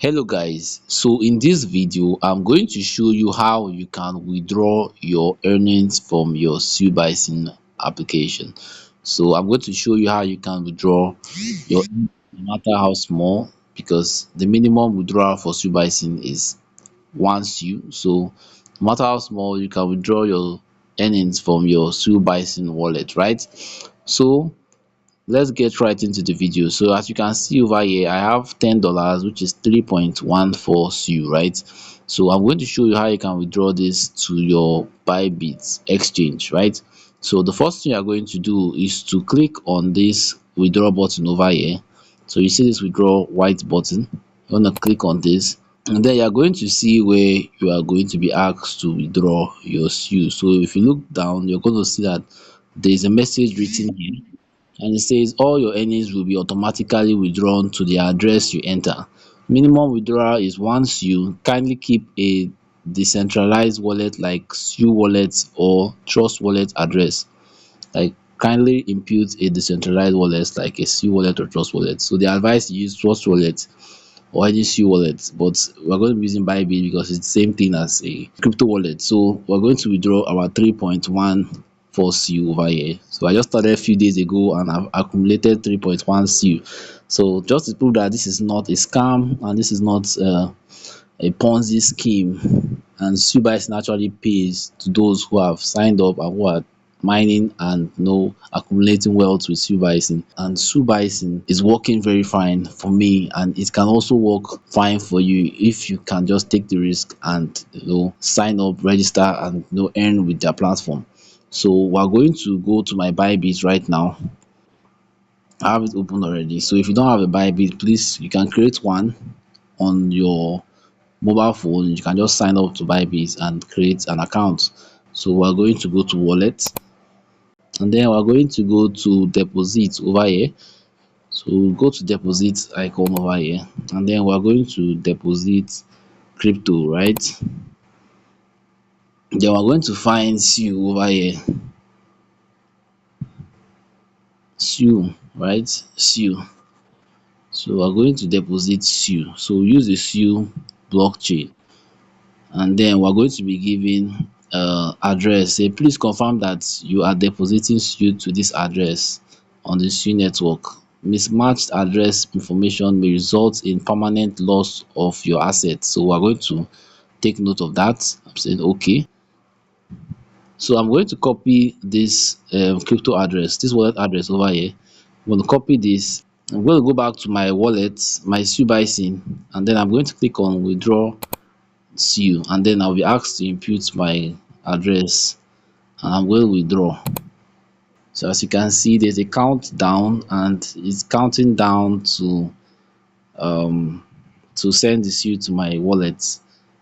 Hello guys, so in this video I'm going to show you how you can withdraw your earnings from your Sui Bison application. So I'm going to show you how you can withdraw your earnings no matter how small, because the minimum withdrawal for Sui Bison is 1 Sui. So no matter how small, you can withdraw your earnings from your Sui Bison wallet, right? So let's get right into the video. So as you can see over here, I have $10, which is 3.14 Sui, right? So I'm going to show you how you can withdraw this to your Bybit exchange, right? So the first thing you're going to do is to click on this withdraw button over here. So you see this withdraw white button. You want to click on this, and then you're going to see where you are going to be asked to withdraw your Sui. So if you look down, you're going to see that there's a message written here, and it says all your earnings will be automatically withdrawn to the address you enter. Minimum withdrawal is 1 Sui. Kindly keep a decentralized wallet like Sui wallet or Trust wallet address. Like, kindly input a decentralized wallet like a Sui wallet or Trust wallet. So they advise you use Trust wallet or any Sui wallet, but we're going to be using Bybit because it's the same thing as a crypto wallet. So we're going to withdraw our 3.14 Sui over here. So I just started a few days ago and I've accumulated 3.1 Sui. So just to prove that this is not a scam and this is not a Ponzi scheme, and Sui Bison actually pays to those who have signed up and who are mining and accumulating wealth with Sui Bison. And Sui Bison is working very fine for me, and it can also work fine for you if you can just take the risk and sign up, register, and earn with their platform. So we're going to go to my Bybit right now. I have it open already. So if you don't have a Bybit, please, you can create one on your mobile phone. You can just sign up to Bybit and create an account. So we're going to go to wallet, and then we're going to go to deposit over here. So we'll go to deposit icon over here, and then we're going to deposit crypto, right? Then we're going to find Sui over here. Sui, right? Sui. So we're going to deposit Sui. So use the Sui blockchain, and then we're going to be given address. Say please confirm that you are depositing Sui to this address on the Sui network. Mismatched address information may result in permanent loss of your assets. So we're going to take note of that. I'm saying okay. So I'm going to copy this crypto address, this wallet address over here. I'm going to copy this. I'm going to go back to my wallet, my Sui Bison, and then I'm going to click on withdraw Sui, and then I'll be asked to input my address, and I'm going to withdraw. So as you can see, there's a countdown and it's counting down um to send the Sui to my wallet.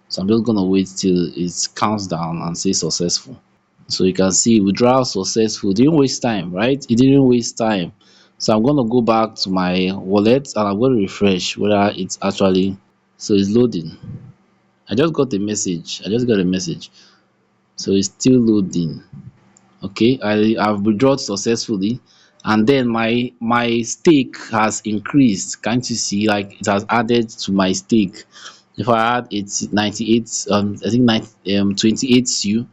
So I'm just gonna wait till it counts down and say successful. So you can see withdrawal successful. Didn't waste time, right? It didn't waste time. So I'm gonna go back to my wallet and I'm going to refresh whether it's actually, so it's loading. I just got a message. I just got a message. So it's still loading. Okay, I've withdrawn successfully, and then my stake has increased. Can't you see? Like, it has added to my stake. If I had 98, I think 28 Sui.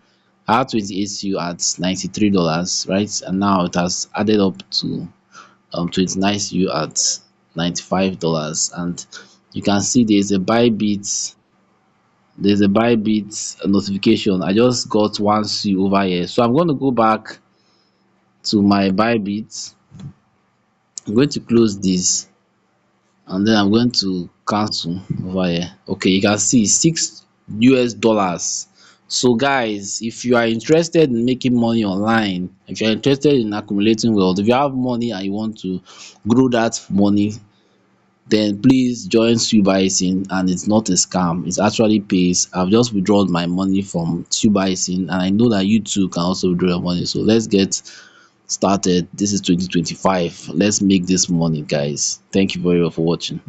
I had 28 Sui at $93, right? And now it has added up to 29 Sui at $95. And you can see there's a Bybit notification. I just got 1 Sui over here. So I'm going to go back to my Bybit. I'm going to close this, and then I'm going to cancel over here. Okay, you can see $6. So guys, if you are interested in making money online, if you're interested in accumulating wealth, if you have money and you want to grow that money, then please join Sui Bison, and it's not a scam. It actually pays. I've just withdrawn my money from Sui Bison, and I know that you too can also withdraw your money. So let's get started. This is 2025. Let's make this money, guys. Thank you very much for watching.